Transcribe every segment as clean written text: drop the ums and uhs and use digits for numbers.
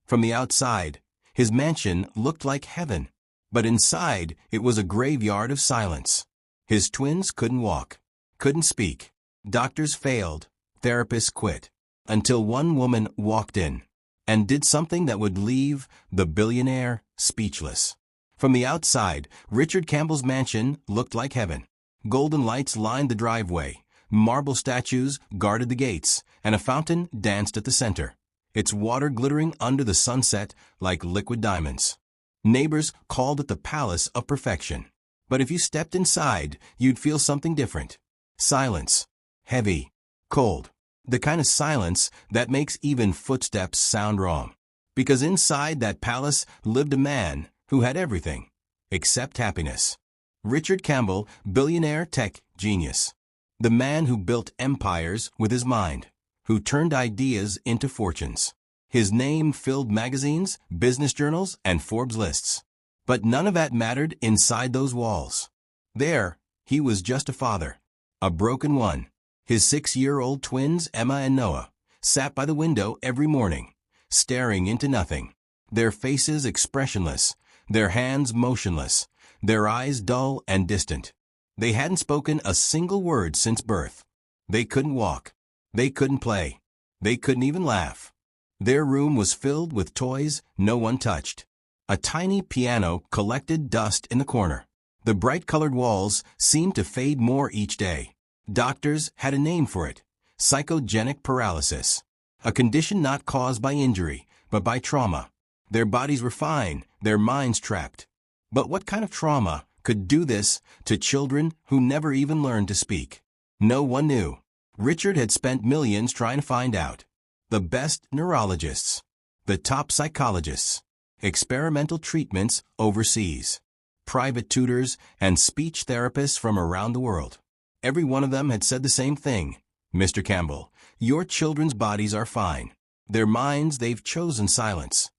From the outside, his mansion looked like heaven, but inside it was a graveyard of silence. His twins couldn't walk, couldn't speak. Doctors failed, therapists quit, until one woman walked in and did something that would leave the billionaire speechless. From the outside, Richard Campbell's mansion looked like heaven. Golden lights lined the driveway, marble statues guarded the gates, and a fountain danced at the center, its water glittering under the sunset like liquid diamonds. Neighbors called it the palace of perfection. But if you stepped inside, you'd feel something different. Silence. Heavy. Cold. The kind of silence that makes even footsteps sound wrong. Because inside that palace lived a man who had everything except happiness. Richard Campbell, billionaire tech genius. The man who built empires with his mind, who turned ideas into fortunes. His name filled magazines, business journals, and Forbes lists. But none of that mattered inside those walls. There, he was just a father. A broken one. His 6-year-old twins, Emma and Noah, sat by the window every morning, staring into nothing. Their faces expressionless, their hands motionless, their eyes dull and distant. They hadn't spoken a single word since birth. They couldn't walk. They couldn't play. They couldn't even laugh. Their room was filled with toys no one touched. A tiny piano collected dust in the corner. The bright-colored walls seemed to fade more each day. Doctors had a name for it: psychogenic paralysis. A condition not caused by injury, but by trauma. Their bodies were fine, their minds trapped. But what kind of trauma could do this to children who never even learned to speak? No one knew. Richard had spent millions trying to find out. The best neurologists, the top psychologists, experimental treatments overseas, private tutors, and speech therapists from around the world. Every one of them had said the same thing: Mr. Campbell, your children's bodies are fine. Their minds, they've chosen silence.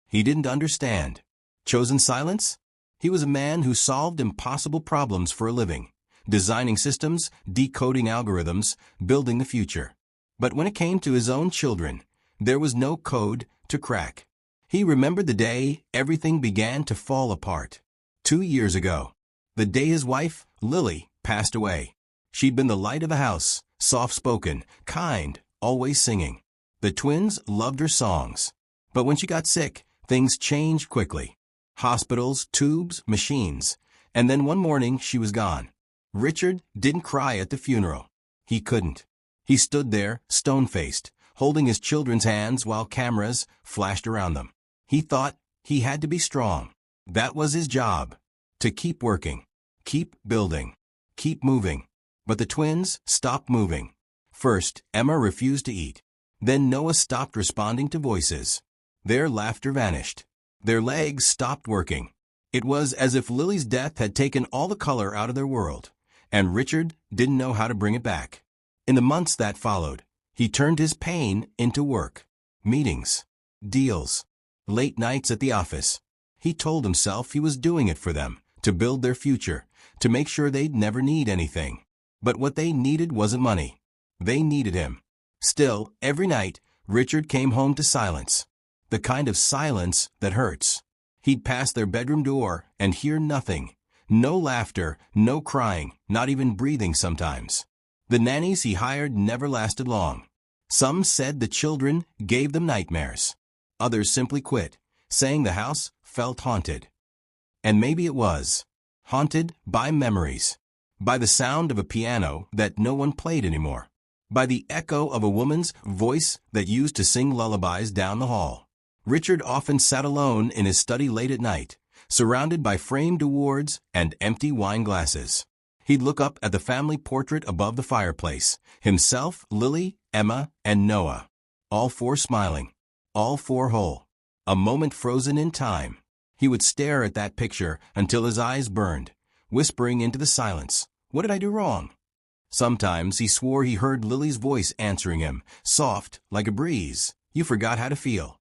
He didn't understand. Chosen silence? He was a man who solved impossible problems for a living, designing systems, decoding algorithms, building the future. But when it came to his own children, there was no code to crack. He remembered the day everything began to fall apart. 2 years ago, the day his wife, Lily, passed away. She'd been the light of the house, soft-spoken, kind, always singing. The twins loved her songs. But when she got sick, things changed quickly. Hospitals, tubes, machines. And then one morning she was gone. Richard didn't cry at the funeral. He couldn't. He stood there, stone-faced, holding his children's hands while cameras flashed around them. He thought he had to be strong. That was his job. To keep working, keep building, keep moving. But the twins stopped moving. First, Emma refused to eat. Then Noah stopped responding to voices. Their laughter vanished. Their legs stopped working. It was as if Lily's death had taken all the color out of their world, and Richard didn't know how to bring it back. In the months that followed, he turned his pain into work. Meetings, deals, late nights at the office. He told himself he was doing it for them, to build their future, to make sure they'd never need anything. But what they needed wasn't money. They needed him. Still, every night, Richard came home to silence. The kind of silence that hurts. He'd pass their bedroom door and hear nothing. No laughter, no crying, not even breathing sometimes. The nannies he hired never lasted long. Some said the children gave them nightmares. Others simply quit, saying the house felt haunted. And maybe it was. Haunted by memories. By the sound of a piano that no one played anymore. By the echo of a woman's voice that used to sing lullabies down the hall. Richard often sat alone in his study late at night, surrounded by framed awards and empty wine glasses. He'd look up at the family portrait above the fireplace, himself, Lily, Emma, and Noah. All four smiling, all four whole. A moment frozen in time. He would stare at that picture until his eyes burned, whispering into the silence, "What did I do wrong?" Sometimes he swore he heard Lily's voice answering him, soft, like a breeze. "You forgot how to feel."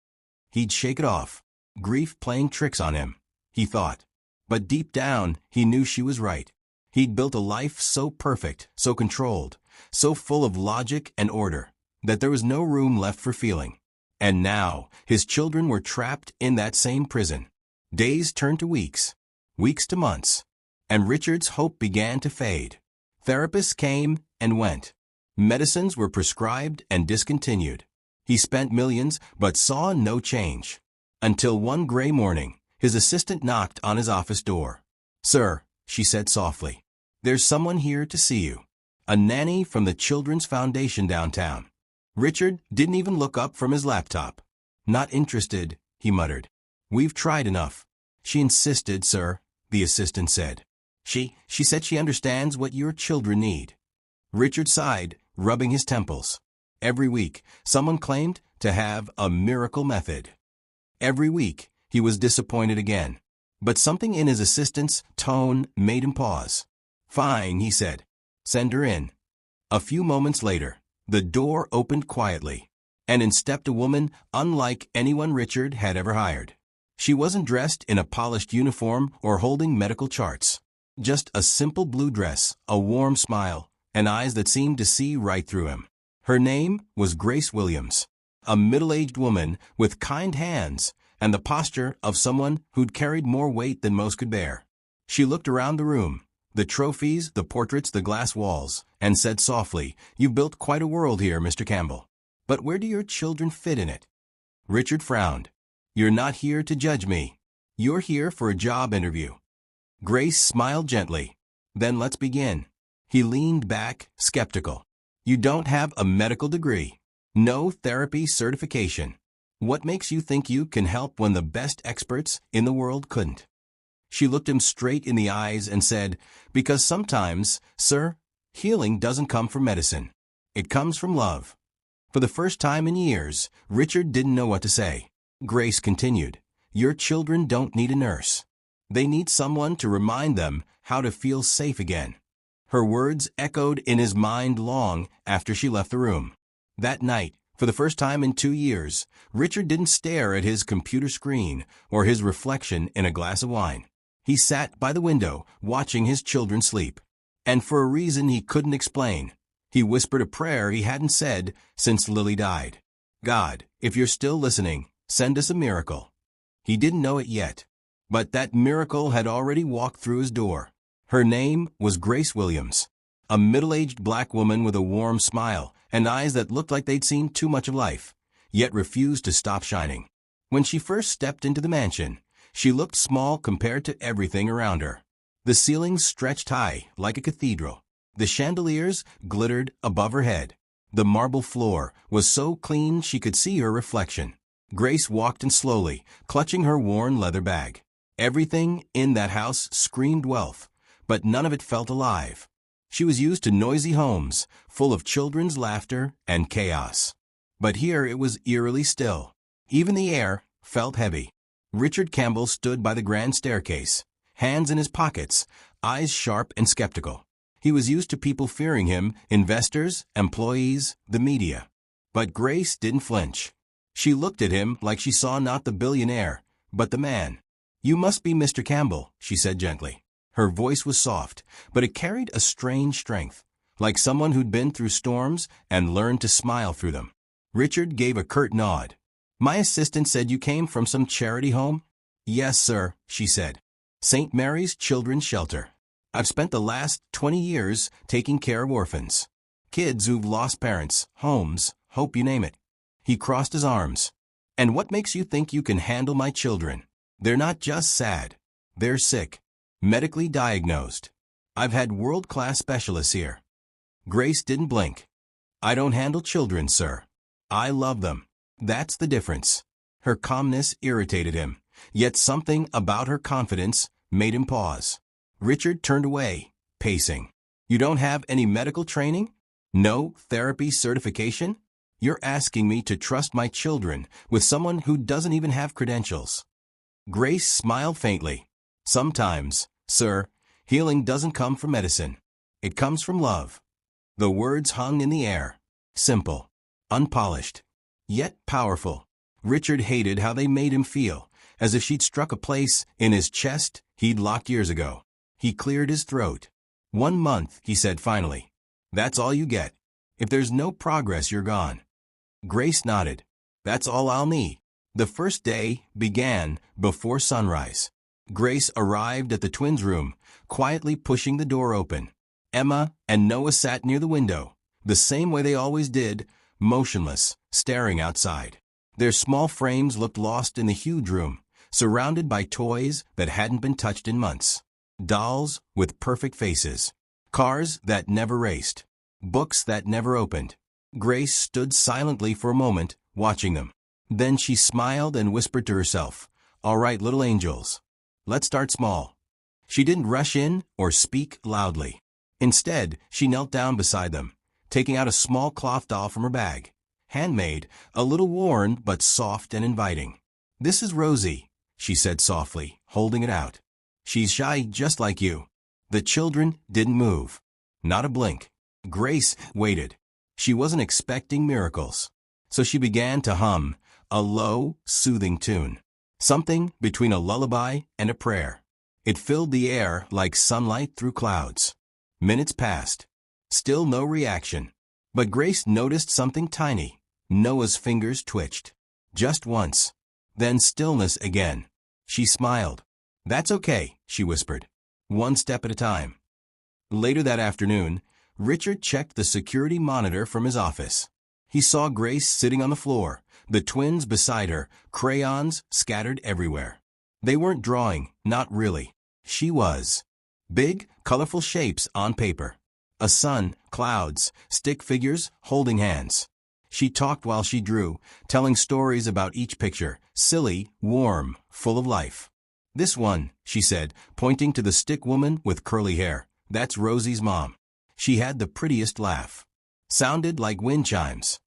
He'd shake it off. Grief playing tricks on him, he thought. But deep down, he knew she was right. He'd built a life so perfect, so controlled, so full of logic and order, that there was no room left for feeling. And now, his children were trapped in that same prison. Days turned to weeks, weeks to months, and Richard's hope began to fade. Therapists came and went. Medicines were prescribed and discontinued. He spent millions but saw no change. Until one gray morning, his assistant knocked on his office door. "Sir," she said softly, "there's someone here to see you. A nanny from the Children's Foundation downtown." Richard didn't even look up from his laptop. "Not interested," he muttered. "We've tried enough." "She insisted, sir," the assistant said. She said she understands what your children need." Richard sighed, rubbing his temples. Every week, someone claimed to have a miracle method. Every week, he was disappointed again. But something in his assistant's tone made him pause. "Fine," he said. "Send her in." A few moments later, the door opened quietly, and in stepped a woman unlike anyone Richard had ever hired. She wasn't dressed in a polished uniform or holding medical charts. Just a simple blue dress, a warm smile, and eyes that seemed to see right through him. Her name was Grace Williams, a middle-aged woman with kind hands and the posture of someone who'd carried more weight than most could bear. She looked around the room, the trophies, the portraits, the glass walls, and said softly, "You've built quite a world here, Mr. Campbell. But where do your children fit in it?" Richard frowned. "You're not here to judge me. You're here for a job interview." Grace smiled gently. "Then let's begin." He leaned back, skeptical. "You don't have a medical degree. No therapy certification. What makes you think you can help when the best experts in the world couldn't?" She looked him straight in the eyes and said, "Because sometimes, sir, healing doesn't come from medicine. It comes from love." For the first time in years, Richard didn't know what to say. Grace continued, "Your children don't need a nurse. They need someone to remind them how to feel safe again." Her words echoed in his mind long after she left the room. That night, for the first time in 2 years, Richard didn't stare at his computer screen or his reflection in a glass of wine. He sat by the window, watching his children sleep. And for a reason he couldn't explain, he whispered a prayer he hadn't said since Lily died. "God, if you're still listening, send us a miracle." He didn't know it yet, but that miracle had already walked through his door. Her name was Grace Williams, a middle-aged black woman with a warm smile and eyes that looked like they'd seen too much of life, yet refused to stop shining. When she first stepped into the mansion, she looked small compared to everything around her. The ceilings stretched high, like a cathedral. The chandeliers glittered above her head. The marble floor was so clean she could see her reflection. Grace walked in slowly, clutching her worn leather bag. Everything in that house screamed wealth, but none of it felt alive. She was used to noisy homes, full of children's laughter and chaos. But here it was eerily still. Even the air felt heavy. Richard Campbell stood by the grand staircase, hands in his pockets, eyes sharp and skeptical. He was used to people fearing him, investors, employees, the media. But Grace didn't flinch. She looked at him like she saw not the billionaire, but the man. "You must be Mr. Campbell," she said gently. Her voice was soft, but it carried a strange strength, like someone who'd been through storms and learned to smile through them. Richard gave a curt nod. "My assistant said you came from some charity home?" "Yes, sir," she said. "St. Mary's Children's Shelter. I've spent the last 20 years taking care of orphans. Kids who've lost parents, homes, hope, you name it." He crossed his arms. "And what makes you think you can handle my children? They're not just sad. They're sick. Medically diagnosed. I've had world-class specialists here." Grace didn't blink. "I don't handle children, sir. I love them. That's the difference." Her calmness irritated him, yet something about her confidence made him pause. Richard turned away, pacing. "You don't have any medical training? No therapy certification? You're asking me to trust my children with someone who doesn't even have credentials." Grace smiled faintly. "Sometimes, sir, healing doesn't come from medicine. It comes from love." The words hung in the air, simple, unpolished, yet powerful. Richard hated how they made him feel, as if she'd struck a place in his chest he'd locked years ago. He cleared his throat. "1 month," he said finally. "That's all you get. If there's no progress, you're gone." Grace nodded. That's all I'll need. The first day began before sunrise. Grace arrived at the twins' room, quietly pushing the door open. Emma and Noah sat near the window, the same way they always did, motionless, staring outside. Their small frames looked lost in the huge room, surrounded by toys that hadn't been touched in months. Dolls with perfect faces. Cars that never raced. Books that never opened. Grace stood silently for a moment, watching them. Then she smiled and whispered to herself, "All right, little angels. Let's start small." She didn't rush in or speak loudly. Instead, she knelt down beside them, taking out a small cloth doll from her bag. Handmade, a little worn but soft and inviting. "This is Rosie," she said softly, holding it out. "She's shy just like you." The children didn't move. Not a blink. Grace waited. She wasn't expecting miracles. So she began to hum, a low, soothing tune. Something between a lullaby and a prayer. It filled the air like sunlight through clouds. Minutes passed. Still no reaction. But Grace noticed something tiny. Noah's fingers twitched. Just once. Then stillness again. She smiled. "That's okay," she whispered. "One step at a time." Later that afternoon, Richard checked the security monitor from his office. He saw Grace sitting on the floor, the twins beside her, crayons scattered everywhere. They weren't drawing, not really. She was. Big, colorful shapes on paper. A sun, clouds, stick figures holding hands. She talked while she drew, telling stories about each picture, silly, warm, full of life. "This one," she said, pointing to the stick woman with curly hair. "That's Rosie's mom. She had the prettiest laugh. Sounded like wind chimes."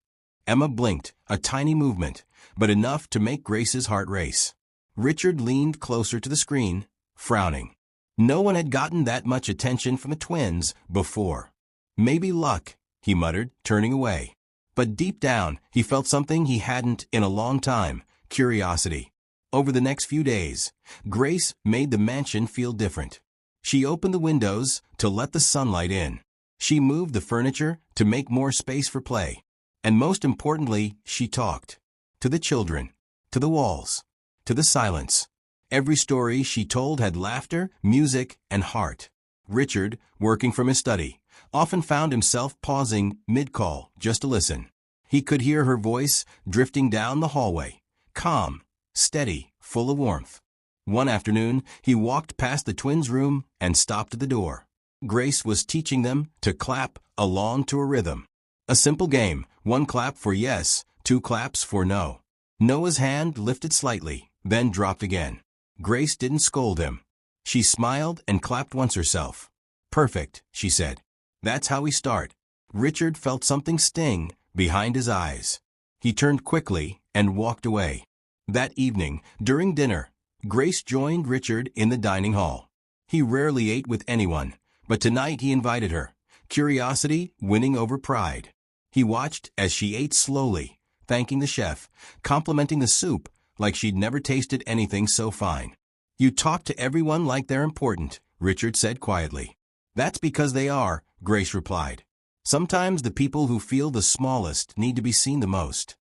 Emma blinked, a tiny movement, but enough to make Grace's heart race. Richard leaned closer to the screen, frowning. No one had gotten that much attention from the twins before. "Maybe luck," he muttered, turning away. But deep down, he felt something he hadn't in a long time, curiosity. Over the next few days, Grace made the mansion feel different. She opened the windows to let the sunlight in. She moved the furniture to make more space for play. And most importantly, she talked. To the children. To the walls. To the silence. Every story she told had laughter, music, and heart. Richard, working from his study, often found himself pausing mid-call just to listen. He could hear her voice drifting down the hallway, calm, steady, full of warmth. One afternoon, he walked past the twins' room and stopped at the door. Grace was teaching them to clap along to a rhythm. A simple game, 1 clap for yes, 2 claps for no. Noah's hand lifted slightly, then dropped again. Grace didn't scold him. She smiled and clapped once herself. "Perfect," she said. "That's how we start." Richard felt something sting behind his eyes. He turned quickly and walked away. That evening, during dinner, Grace joined Richard in the dining hall. He rarely ate with anyone, but tonight he invited her, curiosity winning over pride. He watched as she ate slowly, thanking the chef, complimenting the soup like she'd never tasted anything so fine. "You talk to everyone like they're important," Richard said quietly. "That's because they are," Grace replied. "Sometimes the people who feel the smallest need to be seen the most."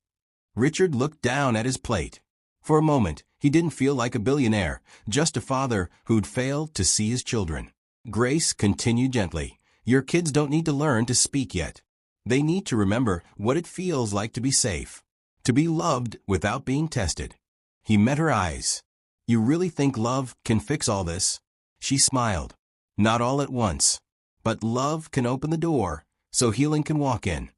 Richard looked down at his plate. For a moment, he didn't feel like a billionaire, just a father who'd failed to see his children. Grace continued gently, "Your kids don't need to learn to speak yet. They need to remember what it feels like to be safe, to be loved without being tested." He met her eyes. "You really think love can fix all this?" She smiled. "Not all at once. But love can open the door, so healing can walk in."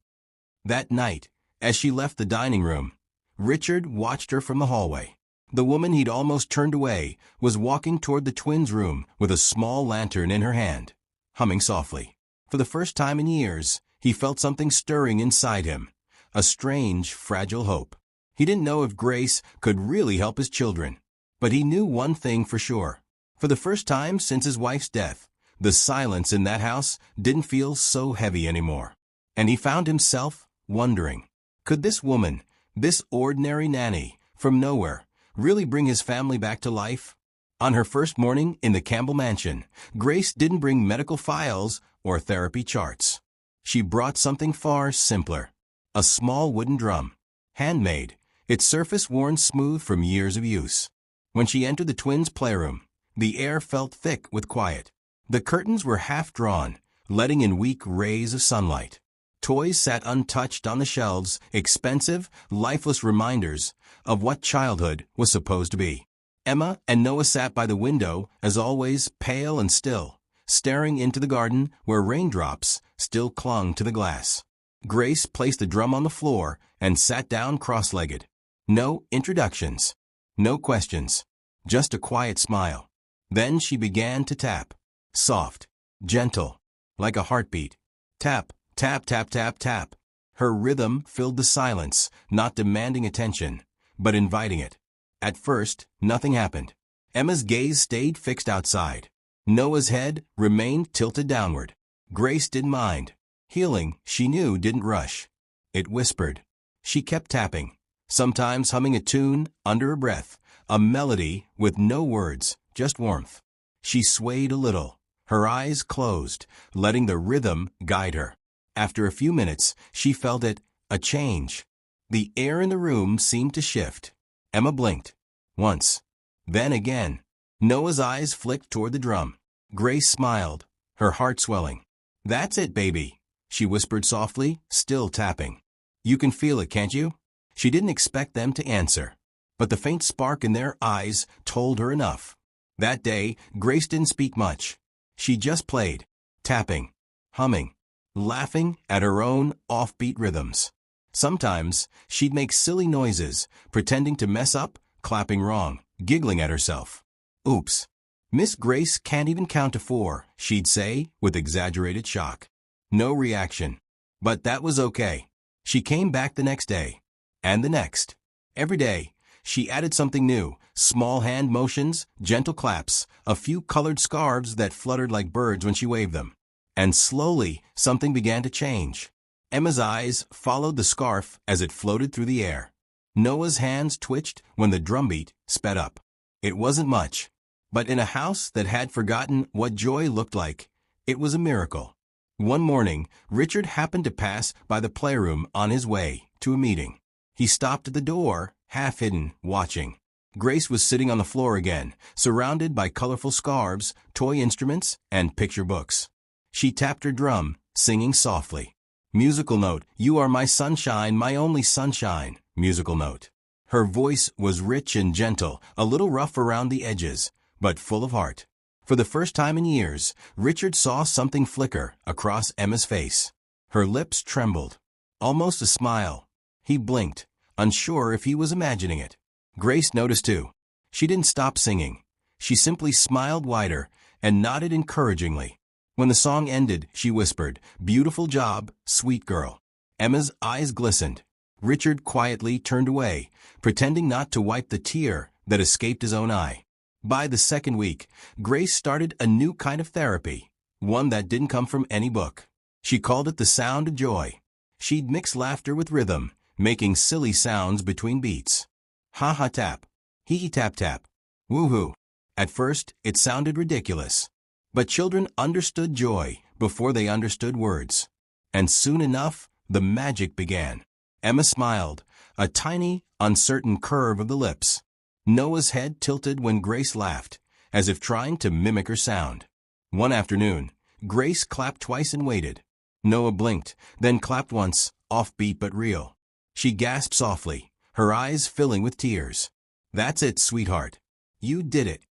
That night, as she left the dining room, Richard watched her from the hallway. The woman he'd almost turned away was walking toward the twins' room with a small lantern in her hand, humming softly. For the first time in years, he felt something stirring inside him, a strange, fragile hope. He didn't know if Grace could really help his children, but he knew one thing for sure. For the first time since his wife's death, the silence in that house didn't feel so heavy anymore. And he found himself wondering, could this woman, this ordinary nanny from nowhere, really bring his family back to life? On her first morning in the Campbell mansion, Grace didn't bring medical files or therapy charts. She brought something far simpler, a small wooden drum, handmade. its surface worn smooth from years of use. When she entered the twins' playroom, the air felt thick with quiet. The curtains were half drawn, letting in weak rays of sunlight. Toys sat untouched on the shelves, expensive, lifeless reminders of what childhood was supposed to be. Emma and Noah sat by the window, as always, pale and still, staring into the garden where raindrops still clung to the glass. Grace placed the drum on the floor and sat down cross-legged. No introductions, no questions, just a quiet smile. Then she began to tap. Soft, gentle, like a heartbeat. Tap, tap, tap, tap, tap. Her rhythm filled the silence, not demanding attention, but inviting it. At first, nothing happened. Emma's gaze stayed fixed outside. Noah's head remained tilted downward. Grace didn't mind. Healing, she knew, didn't rush. It whispered. She kept tapping, sometimes humming a tune under her breath, a melody with no words, just warmth. She swayed a little, her eyes closed, letting the rhythm guide her. After a few minutes, she felt it, a change. The air in the room seemed to shift. Emma blinked. Once. Then again. Noah's eyes flicked toward the drum. Grace smiled, her heart swelling. "That's it, baby," she whispered softly, still tapping. "You can feel it, can't you?" She didn't expect them to answer, but the faint spark in their eyes told her enough. That day, Grace didn't speak much. She just played, tapping, humming, laughing at her own offbeat rhythms. Sometimes, she'd make silly noises, pretending to mess up, clapping wrong, giggling at herself. "Oops. Miss Grace can't even count to 4, she'd say, with exaggerated shock. No reaction. But that was okay. She came back the next day. And the next. Every day, she added something new, small hand motions, gentle claps, a few colored scarves that fluttered like birds when she waved them. And slowly, something began to change. Emma's eyes followed the scarf as it floated through the air. Noah's hands twitched when the drumbeat sped up. It wasn't much, but in a house that had forgotten what joy looked like, it was a miracle. One morning, Richard happened to pass by the playroom on his way to a meeting. He stopped at the door, half hidden, watching. Grace was sitting on the floor again, surrounded by colorful scarves, toy instruments, and picture books. She tapped her drum, singing softly. Musical note, "You are my sunshine, my only sunshine." Musical note. Her voice was rich and gentle, a little rough around the edges, but full of heart. For the first time in years, Richard saw something flicker across Emma's face. Her lips trembled. Almost a smile. He blinked, unsure if he was imagining it. Grace noticed too. She didn't stop singing. She simply smiled wider and nodded encouragingly. When the song ended, she whispered, "Beautiful job, sweet girl." Emma's eyes glistened. Richard quietly turned away, pretending not to wipe the tear that escaped his own eye. By the second week, Grace started a new kind of therapy, one that didn't come from any book. She called it the sound of joy. She'd mix laughter with rhythm, making silly sounds between beats. Ha-ha tap, hee-hee tap tap, woo-hoo. At first, it sounded ridiculous. But children understood joy before they understood words. And soon enough, the magic began. Emma smiled, a tiny, uncertain curve of the lips. Noah's head tilted when Grace laughed, as if trying to mimic her sound. One afternoon, Grace clapped twice and waited. Noah blinked, then clapped once, offbeat but real. She gasped softly, her eyes filling with tears. "That's it, sweetheart. You did it."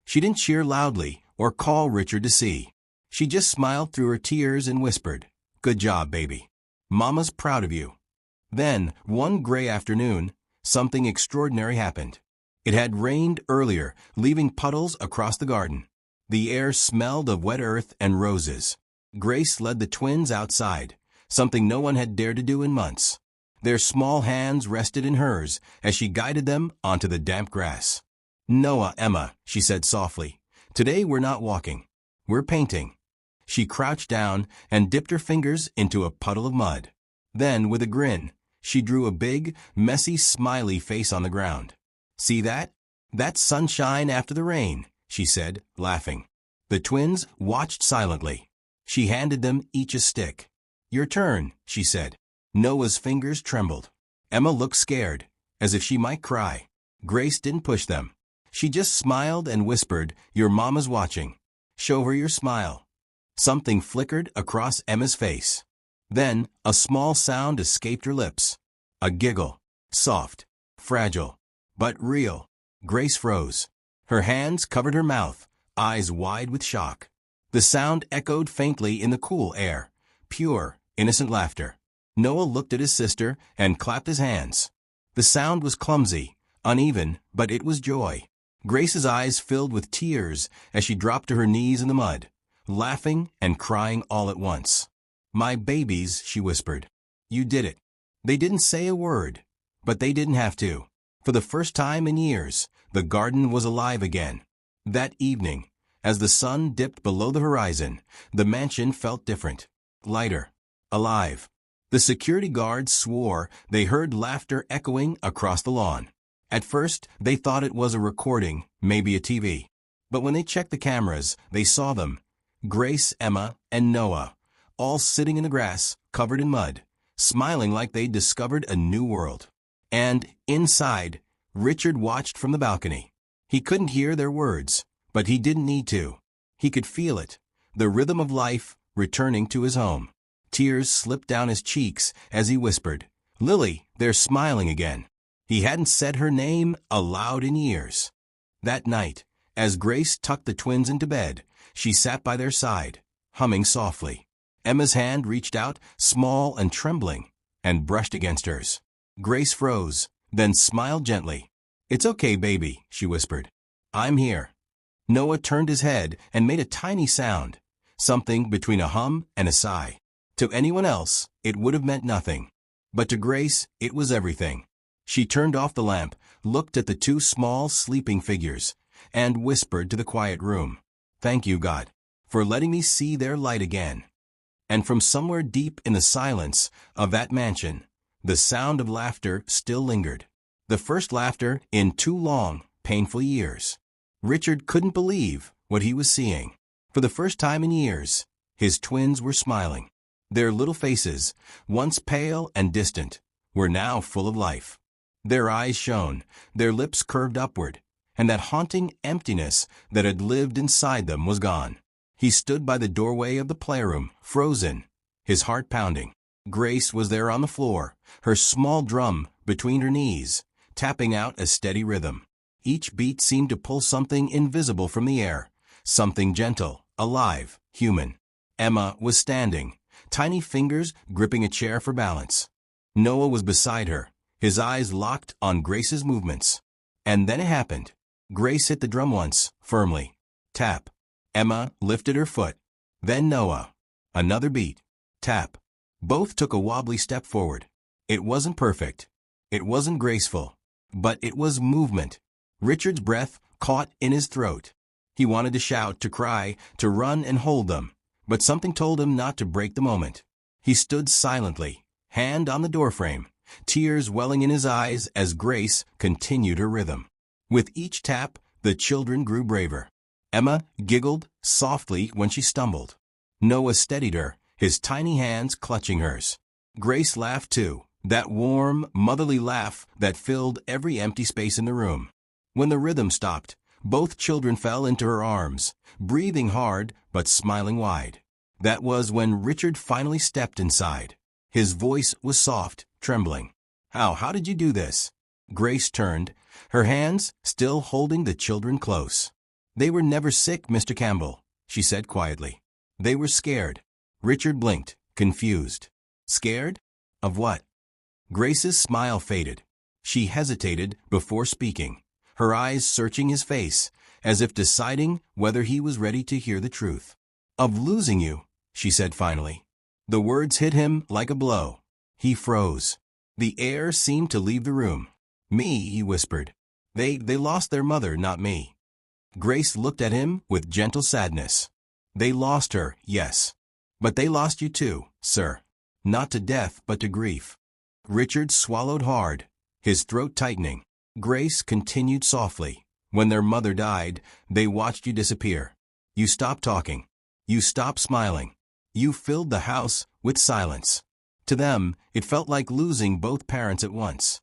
She didn't cheer loudly or call Richard to see. She just smiled through her tears and whispered, "Good job, baby. Mama's proud of you." Then, one gray afternoon, something extraordinary happened. It had rained earlier, leaving puddles across the garden. The air smelled of wet earth and roses. Grace led the twins outside, something no one had dared to do in months. Their small hands rested in hers as she guided them onto the damp grass. "Noah, Emma," she said softly, "today we're not walking. We're painting." She crouched down and dipped her fingers into a puddle of mud. Then, with a grin, she drew a big, messy, smiley face on the ground. "See that? That's sunshine after the rain," she said, laughing. The twins watched silently. She handed them each a stick. "Your turn," she said. Noah's fingers trembled. Emma looked scared, as if she might cry. Grace didn't push them. She just smiled and whispered, "Your mama's watching. Show her your smile." Something flickered across Emma's face. Then, a small sound escaped her lips. A giggle. Soft. Fragile. But real. Grace froze. Her hands covered her mouth, eyes wide with shock. The sound echoed faintly in the cool air. Pure, innocent laughter. Noah looked at his sister and clapped his hands. The sound was clumsy, uneven, but it was joy. Grace's eyes filled with tears as she dropped to her knees in the mud, laughing and crying all at once. "My babies," she whispered. "You did it." They didn't say a word, but they didn't have to. For the first time in years, the garden was alive again. That evening, as the sun dipped below the horizon, the mansion felt different, lighter, alive. The security guards swore they heard laughter echoing across the lawn. At first, they thought it was a recording, maybe a TV. But when they checked the cameras, they saw them. Grace, Emma, and Noah, all sitting in the grass, covered in mud, smiling like they'd discovered a new world. And, inside, Richard watched from the balcony. He couldn't hear their words, but he didn't need to. He could feel it, the rhythm of life returning to his home. Tears slipped down his cheeks as he whispered, "Lily, they're smiling again." He hadn't said her name aloud in years. That night, as Grace tucked the twins into bed, she sat by their side, humming softly. Emma's hand reached out, small and trembling, and brushed against hers. Grace froze, then smiled gently. "It's okay, baby," she whispered. "I'm here." Noah turned his head and made a tiny sound, something between a hum and a sigh. To anyone else, it would have meant nothing. But to Grace, it was everything. She turned off the lamp, looked at the two small sleeping figures, and whispered to the quiet room, "Thank you, God, for letting me see their light again." And from somewhere deep in the silence of that mansion, the sound of laughter still lingered. The first laughter in 2 long, painful years. Richard couldn't believe what he was seeing. For the first time in years, his twins were smiling. Their little faces, once pale and distant, were now full of life. Their eyes shone, their lips curved upward, and that haunting emptiness that had lived inside them was gone. He stood by the doorway of the playroom, frozen, his heart pounding. Grace was there on the floor, her small drum between her knees, tapping out a steady rhythm. Each beat seemed to pull something invisible from the air, something gentle, alive, human. Emma was standing, tiny fingers gripping a chair for balance. Noah was beside her, his eyes locked on Grace's movements. And then it happened. Grace hit the drum once, firmly. Tap. Emma lifted her foot. Then Noah. Another beat. Tap. Both took a wobbly step forward. It wasn't perfect. It wasn't graceful. But it was movement. Richard's breath caught in his throat. He wanted to shout, to cry, to run and hold them. But something told him not to break the moment. He stood silently, hand on the doorframe, tears welling in his eyes as Grace continued her rhythm. With each tap, the children grew braver. Emma giggled softly when she stumbled. Noah steadied her, his tiny hands clutching hers. Grace laughed too, that warm, motherly laugh that filled every empty space in the room. When the rhythm stopped, both children fell into her arms, breathing hard but smiling wide. That was when Richard finally stepped inside. His voice was soft, trembling. How did you do this?" Grace turned, her hands still holding the children close. "They were never sick, Mr. Campbell," she said quietly. "They were scared." Richard blinked, confused. "Scared? Of what?" Grace's smile faded. She hesitated before speaking, her eyes searching his face, as if deciding whether he was ready to hear the truth. "Of losing you," she said finally. The words hit him like a blow. He froze. The air seemed to leave the room. "Me," he whispered. They lost their mother, not me." Grace looked at him with gentle sadness. "They lost her, yes. But they lost you too, sir. Not to death, but to grief." Richard swallowed hard, his throat tightening. Grace continued softly. "When their mother died, they watched you disappear. You stopped talking. You stopped smiling. You filled the house with silence. To them, it felt like losing both parents at once."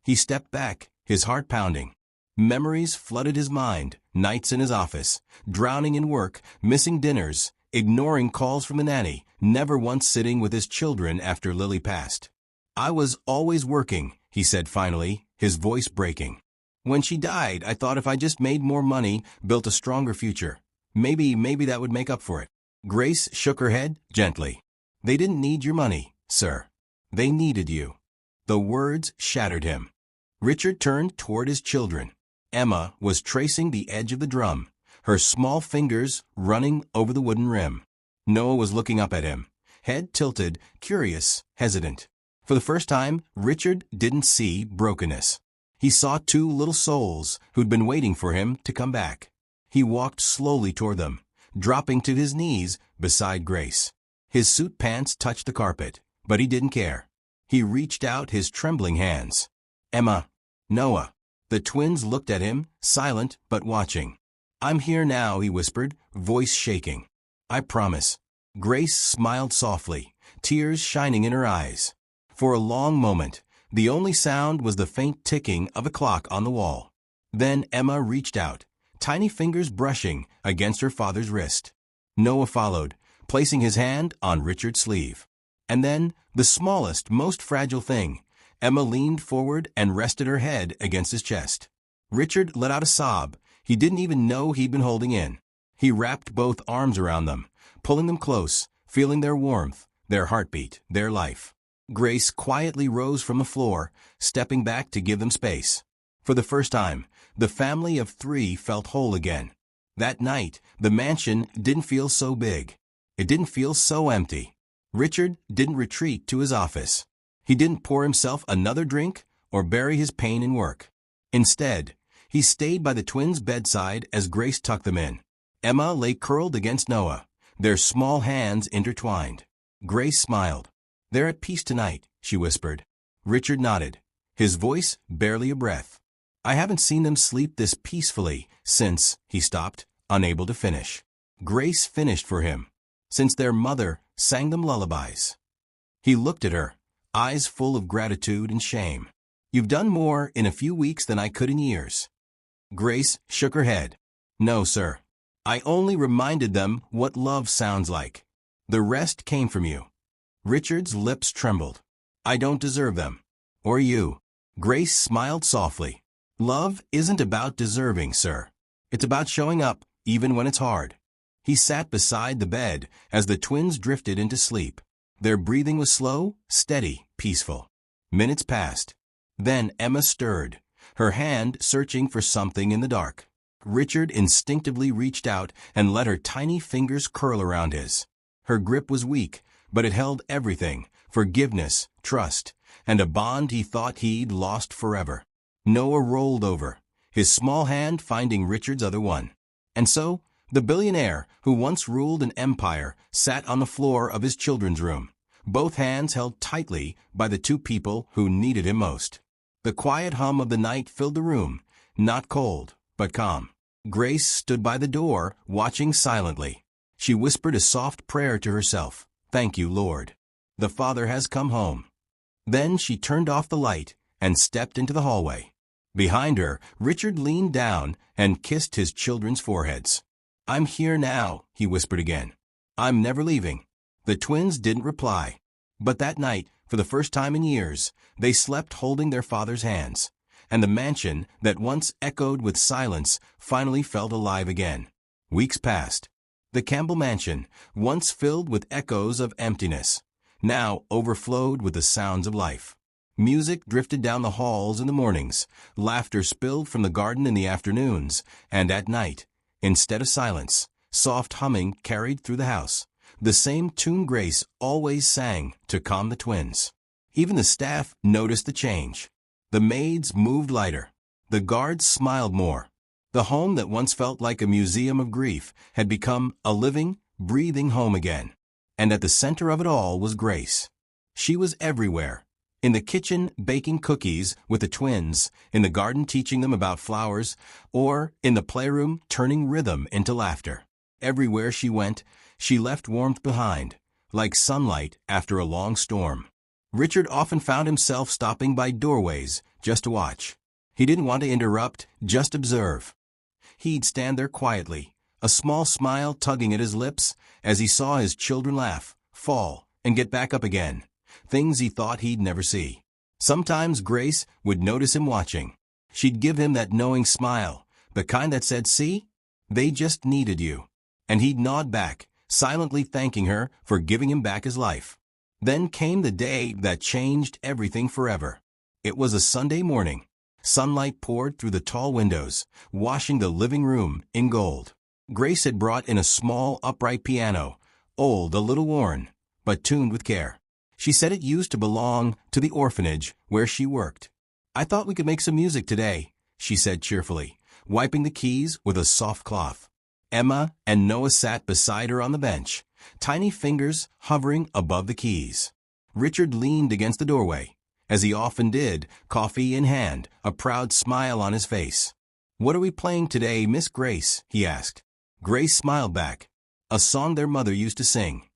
He stepped back, his heart pounding. Memories flooded his mind, nights in his office, drowning in work, missing dinners, ignoring calls from the nanny, never once sitting with his children after Lily passed. "I was always working," he said finally, his voice breaking. "When she died, I thought if I just made more money, built a stronger future, maybe that would make up for it." Grace shook her head gently. "They didn't need your money, sir. They needed you." The words shattered him. Richard turned toward his children. Emma was tracing the edge of the drum, her small fingers running over the wooden rim. Noah was looking up at him, head tilted, curious, hesitant. For the first time, Richard didn't see brokenness. He saw two little souls who'd been waiting for him to come back. He walked slowly toward them, dropping to his knees beside Grace. His suit pants touched the carpet, but he didn't care. He reached out his trembling hands. "Emma, Noah." The twins looked at him, silent but watching. "I'm here now," he whispered, voice shaking. "I promise." Grace smiled softly, tears shining in her eyes. For a long moment, the only sound was the faint ticking of a clock on the wall. Then Emma reached out, tiny fingers brushing against her father's wrist. Noah followed, placing his hand on Richard's sleeve. And then, the smallest, most fragile thing, Emma leaned forward and rested her head against his chest. Richard let out a sob he didn't even know he'd been holding in. He wrapped both arms around them, pulling them close, feeling their warmth, their heartbeat, their life. Grace quietly rose from the floor, stepping back to give them space. For the first time, the family of three felt whole again. That night, the mansion didn't feel so big. It didn't feel so empty. Richard didn't retreat to his office. He didn't pour himself another drink or bury his pain in work. Instead, he stayed by the twins' bedside as Grace tucked them in. Emma lay curled against Noah, their small hands intertwined. Grace smiled. "They're at peace tonight," she whispered. Richard nodded, his voice barely a breath. "I haven't seen them sleep this peacefully since," he stopped, unable to finish. Grace finished for him. "Since their mother sang them lullabies." He looked at her, eyes full of gratitude and shame. "You've done more in a few weeks than I could in years." Grace shook her head. "No, sir. I only reminded them what love sounds like. The rest came from you." Richard's lips trembled. "I don't deserve them. Or you." Grace smiled softly. "Love isn't about deserving, sir. It's about showing up, even when it's hard." He sat beside the bed as the twins drifted into sleep. Their breathing was slow, steady, peaceful. Minutes passed. Then Emma stirred, her hand searching for something in the dark. Richard instinctively reached out and let her tiny fingers curl around his. Her grip was weak, but it held everything: forgiveness, trust, and a bond he thought he'd lost forever. Noah rolled over, his small hand finding Richard's other one. And so, the billionaire, who once ruled an empire, sat on the floor of his children's room, both hands held tightly by the two people who needed him most. The quiet hum of the night filled the room, not cold, but calm. Grace stood by the door, watching silently. She whispered a soft prayer to herself. "Thank you, Lord. The Father has come home." Then she turned off the light and stepped into the hallway. Behind her, Richard leaned down and kissed his children's foreheads. "I'm here now," he whispered again. "I'm never leaving." The twins didn't reply. But that night, for the first time in years, they slept holding their father's hands, and the mansion that once echoed with silence finally felt alive again. Weeks passed. The Campbell mansion, once filled with echoes of emptiness, now overflowed with the sounds of life. Music drifted down the halls in the mornings, laughter spilled from the garden in the afternoons, and at night, instead of silence, soft humming carried through the house. The same tune Grace always sang to calm the twins. Even the staff noticed the change. The maids moved lighter. The guards smiled more. The home that once felt like a museum of grief had become a living, breathing home again. And at the center of it all was Grace. She was everywhere. In the kitchen baking cookies with the twins, in the garden teaching them about flowers, or in the playroom turning rhythm into laughter. Everywhere she went, she left warmth behind, like sunlight after a long storm. Richard often found himself stopping by doorways just to watch. He didn't want to interrupt, just observe. He'd stand there quietly, a small smile tugging at his lips as he saw his children laugh, fall, and get back up again, things he thought he'd never see. Sometimes Grace would notice him watching. She'd give him that knowing smile, the kind that said, "See? They just needed you." And he'd nod back, silently thanking her for giving him back his life. Then came the day that changed everything forever. It was a Sunday morning. Sunlight poured through the tall windows, washing the living room in gold. Grace had brought in a small, upright piano, old, a little worn, but tuned with care. She said it used to belong to the orphanage where she worked. "I thought we could make some music today," she said cheerfully, wiping the keys with a soft cloth. Emma and Noah sat beside her on the bench, tiny fingers hovering above the keys. Richard leaned against the doorway, as he often did, coffee in hand, a proud smile on his face. "What are we playing today, Miss Grace?" he asked. Grace smiled back. "A song their mother used to sing."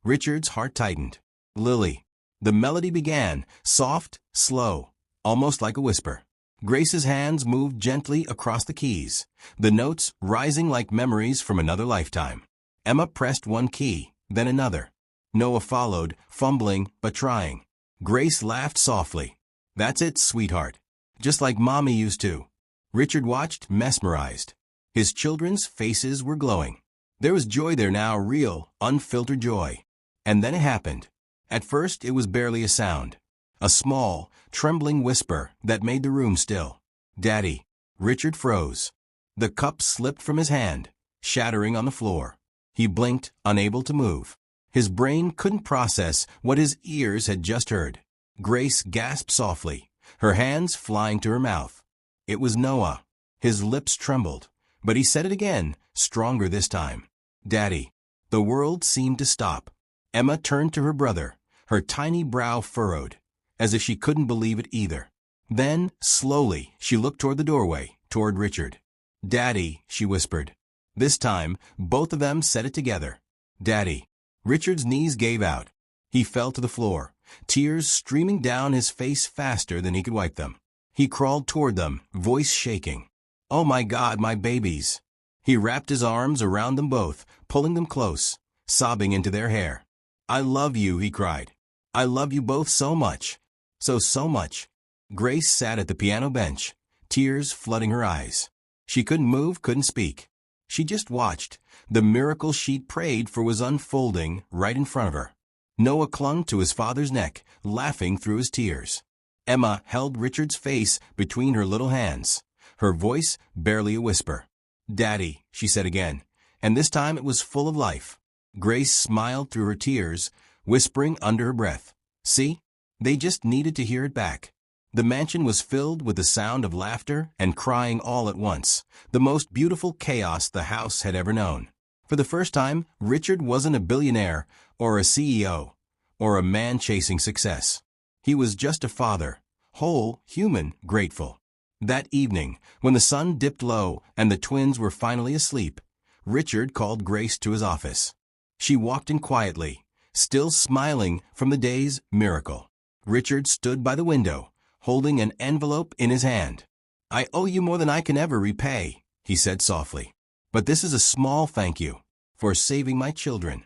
Richard's heart tightened. "Lily." The melody began, soft, slow, almost like a whisper. Grace's hands moved gently across the keys, the notes rising like memories from another lifetime. Emma pressed one key, then another. Noah followed, fumbling but trying. Grace laughed softly. "That's it, sweetheart. Just like Mommy used to." Richard watched, mesmerized. His children's faces were glowing. There was joy there now, real, unfiltered joy. And then it happened. At first it was barely a sound. A small, trembling whisper that made the room still. "Daddy." Richard froze. The cup slipped from his hand, shattering on the floor. He blinked, unable to move. His brain couldn't process what his ears had just heard. Grace gasped softly, her hands flying to her mouth. It was Noah. His lips trembled, but he said it again, stronger this time. "Daddy." The world seemed to stop. Emma turned to her brother, her tiny brow furrowed, as if she couldn't believe it either. Then, slowly, she looked toward the doorway, toward Richard. "Daddy," she whispered. This time, both of them said it together. "Daddy." Richard's knees gave out. He fell to the floor, tears streaming down his face faster than he could wipe them. He crawled toward them, voice shaking. "Oh my God, my babies." He wrapped his arms around them both, pulling them close, sobbing into their hair. "I love you," he cried. "I love you both so much. So much." Grace sat at the piano bench, tears flooding her eyes. She couldn't move, couldn't speak. She just watched. The miracle she'd prayed for was unfolding right in front of her. Noah clung to his father's neck, laughing through his tears. Emma held Richard's face between her little hands, her voice barely a whisper. "Daddy," she said again, and this time it was full of life. Grace smiled through her tears, whispering under her breath, "See? They just needed to hear it back." The mansion was filled with the sound of laughter and crying all at once, the most beautiful chaos the house had ever known. For the first time, Richard wasn't a billionaire or a CEO or a man chasing success. He was just a father, whole, human, grateful. That evening, when the sun dipped low and the twins were finally asleep, Richard called Grace to his office. She walked in quietly, still smiling from the day's miracle. Richard stood by the window, holding an envelope in his hand. "I owe you more than I can ever repay," he said softly. "But this is a small thank you for saving my children."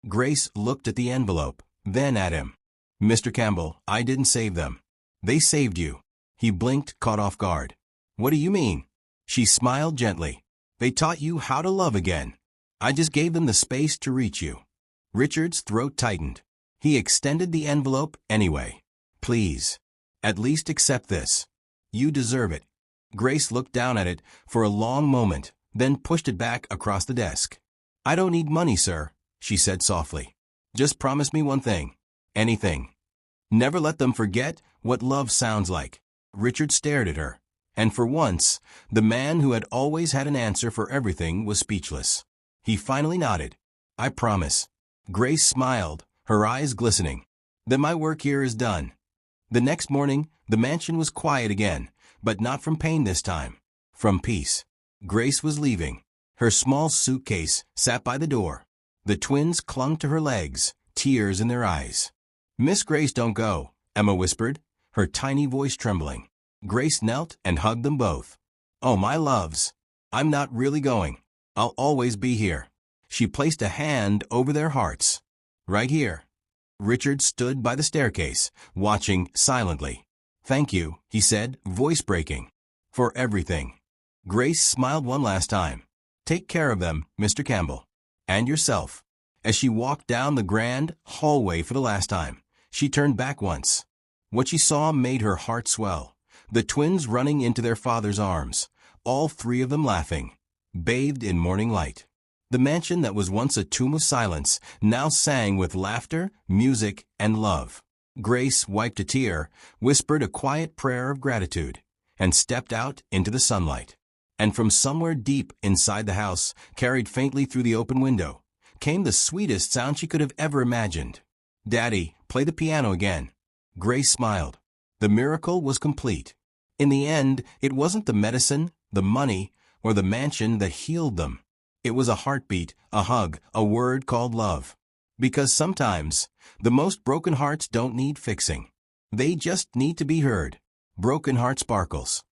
Grace looked at the envelope, then at him. "Mr. Campbell, I didn't save them. They saved you." He blinked, caught off guard. "What do you mean?" She smiled gently. "They taught you how to love again. I just gave them the space to reach you." Richard's throat tightened. He extended the envelope anyway. "Please. At least accept this. You deserve it." Grace looked down at it for a long moment, then pushed it back across the desk. "I don't need money, sir," she said softly. "Just promise me one thing. Anything. Never let them forget what love sounds like." Richard stared at her, and for once, the man who had always had an answer for everything was speechless. He finally nodded. "I promise." Grace smiled, her eyes glistening. "Then my work here is done." The next morning, the mansion was quiet again, but not from pain this time. From peace. Grace was leaving. Her small suitcase sat by the door. The twins clung to her legs, tears in their eyes. "Miss Grace, don't go," Emma whispered, her tiny voice trembling. Grace knelt and hugged them both. "Oh, my loves. I'm not really going. I'll always be here." She placed a hand over their hearts. "Right here." Richard stood by the staircase, watching silently. "Thank you," he said, voice breaking, "for everything." Grace smiled one last time. "Take care of them, Mr. Campbell. And yourself." As she walked down the grand hallway for the last time, she turned back once. What she saw made her heart swell. The twins running into their father's arms, all three of them laughing, bathed in morning light. The mansion that was once a tomb of silence now sang with laughter, music, and love. Grace wiped a tear, whispered a quiet prayer of gratitude, and stepped out into the sunlight. And from somewhere deep inside the house, carried faintly through the open window, came the sweetest sound she could have ever imagined. "Daddy, play the piano again." Grace smiled. The miracle was complete. In the end, it wasn't the medicine, the money, or the mansion that healed them. It was a heartbeat, a hug, a word called love. Because sometimes, the most broken hearts don't need fixing. They just need to be heard. Broken Heart Sparkles.